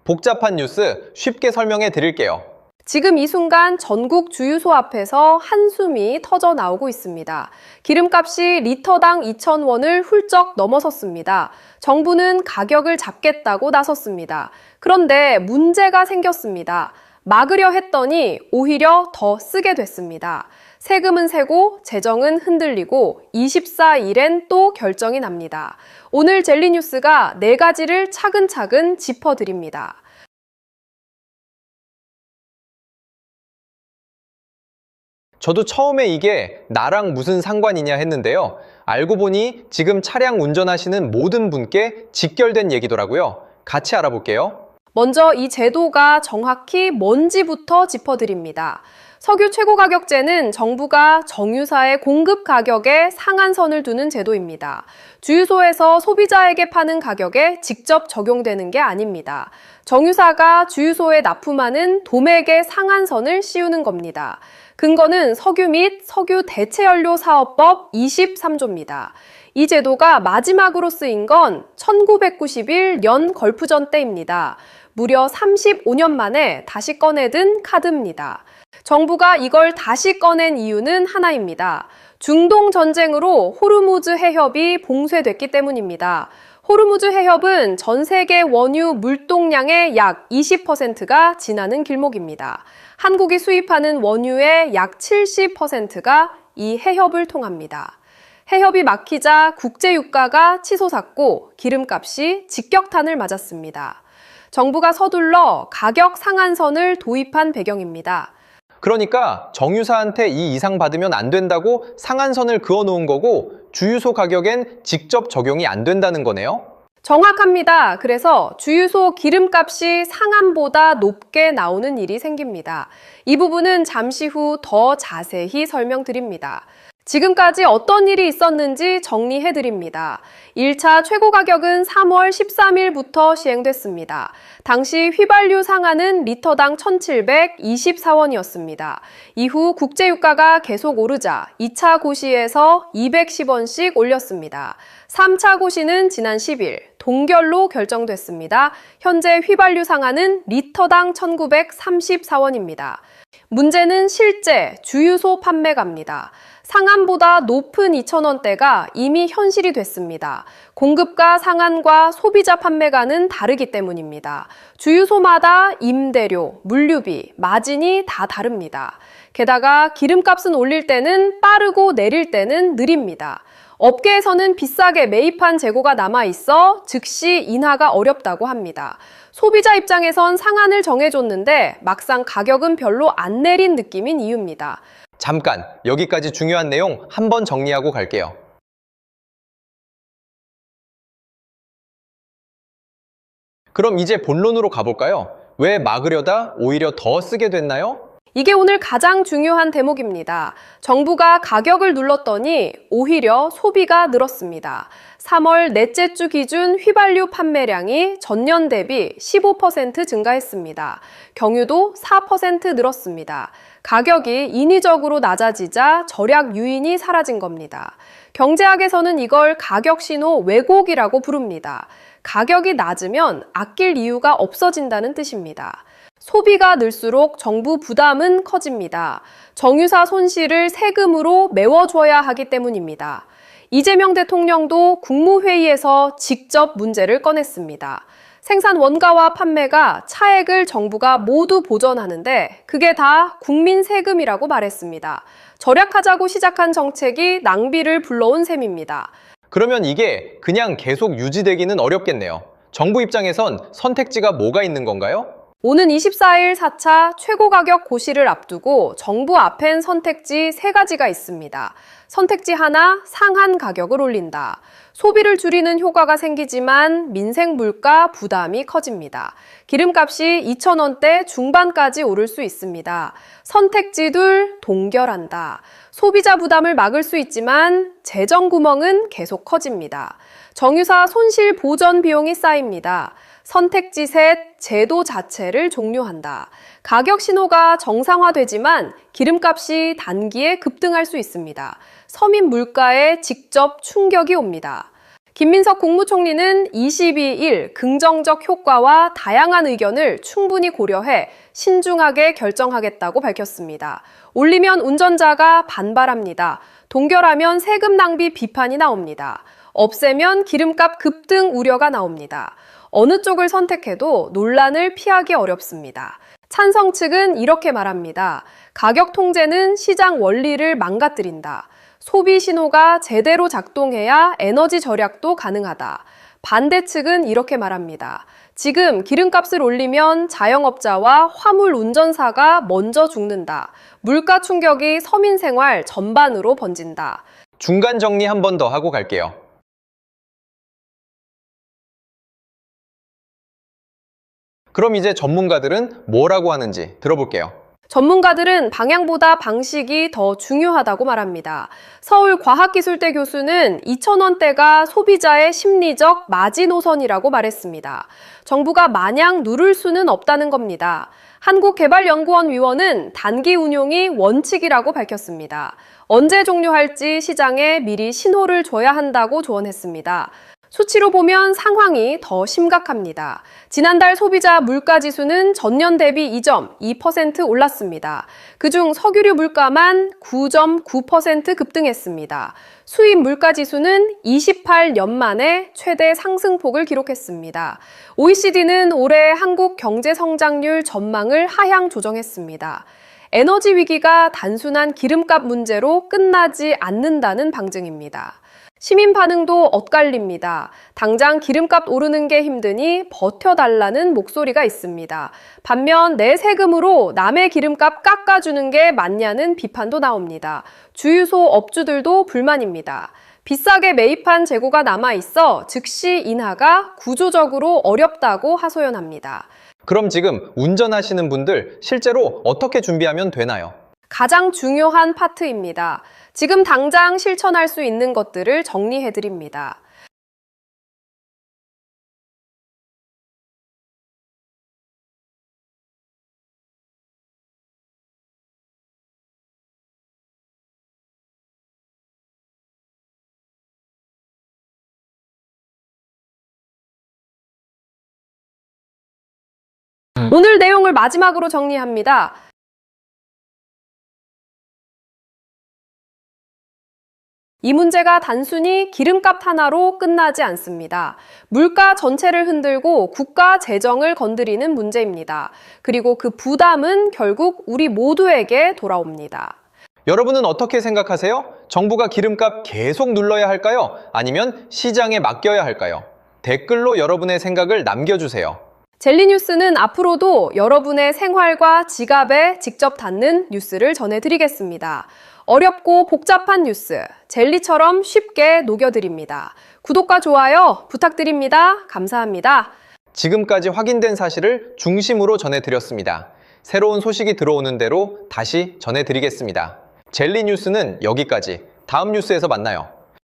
복잡한 뉴스 쉽게 설명해 드릴게요. 지금 이 순간 전국 주유소 앞에서 한숨이 터져 나오고 있습니다. 기름값이 리터당 2,000원을 훌쩍 넘어섰습니다. 정부는 가격을 잡겠다고 나섰습니다. 그런데 문제가 생겼습니다. 막으려 했더니 오히려 더 쓰게 됐습니다. 세금은 세고 재정은 흔들리고 24일엔 또 결정이 납니다. 오늘 젤리뉴스가 4가지를 차근차근 짚어드립니다. 저도 처음에 이게 나랑 무슨 상관이냐 했는데요. 알고 보니 지금 차량 운전하시는 모든 분께 직결된 얘기더라고요. 같이 알아볼게요. 먼저 이 제도가 정확히 뭔지부터 짚어드립니다. 석유 최고가격제는 정부가 정유사의 공급 가격에 상한선을 두는 제도입니다. 주유소에서 소비자에게 파는 가격에 직접 적용되는 게 아닙니다. 정유사가 주유소에 납품하는 도매계 상한선을 씌우는 겁니다. 근거는 석유 및 석유 대체연료 사업법 23조입니다. 이 제도가 마지막으로 쓰인 건 1991년 걸프전 때입니다. 무려 35년 만에 다시 꺼내든 카드입니다. 정부가 이걸 다시 꺼낸 이유는 하나입니다. 중동 전쟁으로 호르무즈 해협이 봉쇄됐기 때문입니다. 호르무즈 해협은 전 세계 원유 물동량의 약 20%가 지나는 길목입니다. 한국이 수입하는 원유의 약 70%가 이 해협을 통합니다. 해협이 막히자 국제유가가 치솟았고 기름값이 직격탄을 맞았습니다. 정부가 서둘러 가격 상한선을 도입한 배경입니다. 그러니까 정유사한테 이 이상 받으면 안 된다고 상한선을 그어놓은 거고 주유소 가격엔 직접 적용이 안 된다는 거네요. 정확합니다. 그래서 주유소 기름값이 상한보다 높게 나오는 일이 생깁니다. 이 부분은 잠시 후 더 자세히 설명드립니다. 지금까지 어떤 일이 있었는지 정리해드립니다. 1차 최고 가격은 3월 13일부터 시행됐습니다. 당시 휘발유 상한은 리터당 1,724원이었습니다. 이후 국제유가가 계속 오르자 2차 고시에서 210원씩 올렸습니다. 3차 고시는 지난 10일 동결로 결정됐습니다. 현재 휘발유 상한은 리터당 1,934원입니다. 문제는 실제 주유소 판매가입니다. 상한보다 높은 2,000원대가 이미 현실이 됐습니다. 공급가 상한과 소비자 판매가는 다르기 때문입니다. 주유소마다 임대료, 물류비, 마진이 다 다릅니다. 게다가 기름값은 올릴 때는 빠르고 내릴 때는 느립니다. 업계에서는 비싸게 매입한 재고가 남아있어 즉시 인하가 어렵다고 합니다. 소비자 입장에선 상한을 정해줬는데 막상 가격은 별로 안 내린 느낌인 이유입니다. 잠깐, 여기까지 중요한 내용 한번 정리하고 갈게요. 그럼 이제 본론으로 가볼까요? 왜 막으려다 오히려 더 쓰게 됐나요? 이게 오늘 가장 중요한 대목입니다. 정부가 가격을 눌렀더니 오히려 소비가 늘었습니다. 3월 넷째 주 기준 휘발유 판매량이 전년 대비 15% 증가했습니다. 경유도 4% 늘었습니다. 가격이 인위적으로 낮아지자 절약 유인이 사라진 겁니다. 경제학에서는 이걸 가격 신호 왜곡이라고 부릅니다. 가격이 낮으면 아낄 이유가 없어진다는 뜻입니다. 소비가 늘수록 정부 부담은 커집니다. 정유사 손실을 세금으로 메워줘야 하기 때문입니다. 이재명 대통령도 국무회의에서 직접 문제를 꺼냈습니다. 생산 원가와 판매가 차액을 정부가 모두 보전하는데 그게 다 국민 세금이라고 말했습니다. 절약하자고 시작한 정책이 낭비를 불러온 셈입니다. 그러면 이게 그냥 계속 유지되기는 어렵겠네요. 정부 입장에선 선택지가 뭐가 있는 건가요? 오는 24일 4차 최고가격 고시를 앞두고 정부 앞엔 선택지 3가지가 있습니다. 선택지 하나, 상한 가격을 올린다. 소비를 줄이는 효과가 생기지만 민생 물가 부담이 커집니다. 기름값이 2,000원대 중반까지 오를 수 있습니다. 선택지 둘, 동결한다. 소비자 부담을 막을 수 있지만 재정 구멍은 계속 커집니다. 정유사 손실 보전 비용이 쌓입니다. 선택지 셋, 제도 자체를 종료한다. 가격 신호가 정상화되지만 기름값이 단기에 급등할 수 있습니다. 서민 물가에 직접 충격이 옵니다. 김민석 국무총리는 22일 긍정적 효과와 다양한 의견을 충분히 고려해 신중하게 결정하겠다고 밝혔습니다. 올리면 운전자가 반발합니다. 동결하면 세금 낭비 비판이 나옵니다. 없애면 기름값 급등 우려가 나옵니다. 어느 쪽을 선택해도 논란을 피하기 어렵습니다. 찬성 측은 이렇게 말합니다. 가격 통제는 시장 원리를 망가뜨린다. 소비 신호가 제대로 작동해야 에너지 절약도 가능하다. 반대 측은 이렇게 말합니다. 지금 기름값을 올리면 자영업자와 화물 운전사가 먼저 죽는다. 물가 충격이 서민 생활 전반으로 번진다. 중간 정리 한 번 더 하고 갈게요. 그럼 이제 전문가들은 뭐라고 하는지 들어볼게요. 전문가들은 방향보다 방식이 더 중요하다고 말합니다. 서울과학기술대 교수는 2,000원대가 소비자의 심리적 마지노선이라고 말했습니다. 정부가 마냥 누를 수는 없다는 겁니다. 한국개발연구원 위원은 단기 운용이 원칙이라고 밝혔습니다. 언제 종료할지 시장에 미리 신호를 줘야 한다고 조언했습니다. 수치로 보면 상황이 더 심각합니다. 지난달 소비자 물가지수는 전년 대비 2.2% 올랐습니다. 그중 석유류 물가만 9.9% 급등했습니다. 수입 물가지수는 28년 만에 최대 상승폭을 기록했습니다. OECD는 올해 한국 경제 성장률 전망을 하향 조정했습니다. 에너지 위기가 단순한 기름값 문제로 끝나지 않는다는 방증입니다. 시민 반응도 엇갈립니다. 당장 기름값 오르는 게 힘드니 버텨달라는 목소리가 있습니다. 반면 내 세금으로 남의 기름값 깎아주는 게 맞냐는 비판도 나옵니다. 주유소 업주들도 불만입니다. 비싸게 매입한 재고가 남아있어 즉시 인하가 구조적으로 어렵다고 하소연합니다. 그럼 지금 운전하시는 분들 실제로 어떻게 준비하면 되나요? 가장 중요한 파트입니다. 지금 당장 실천할 수 있는 것들을 정리해드립니다. 오늘 내용을 마지막으로 정리합니다. 이 문제가 단순히 기름값 하나로 끝나지 않습니다. 물가 전체를 흔들고 국가 재정을 건드리는 문제입니다. 그리고 그 부담은 결국 우리 모두에게 돌아옵니다. 여러분은 어떻게 생각하세요? 정부가 기름값 계속 눌러야 할까요? 아니면 시장에 맡겨야 할까요? 댓글로 여러분의 생각을 남겨주세요. 젤리뉴스는 앞으로도 여러분의 생활과 지갑에 직접 닿는 뉴스를 전해드리겠습니다. 어렵고 복잡한 뉴스, 젤리처럼 쉽게 녹여드립니다. 구독과 좋아요 부탁드립니다. 감사합니다. 지금까지 확인된 사실을 중심으로 전해드렸습니다. 새로운 소식이 들어오는 대로 다시 전해드리겠습니다. 젤리 뉴스는 여기까지. 다음 뉴스에서 만나요.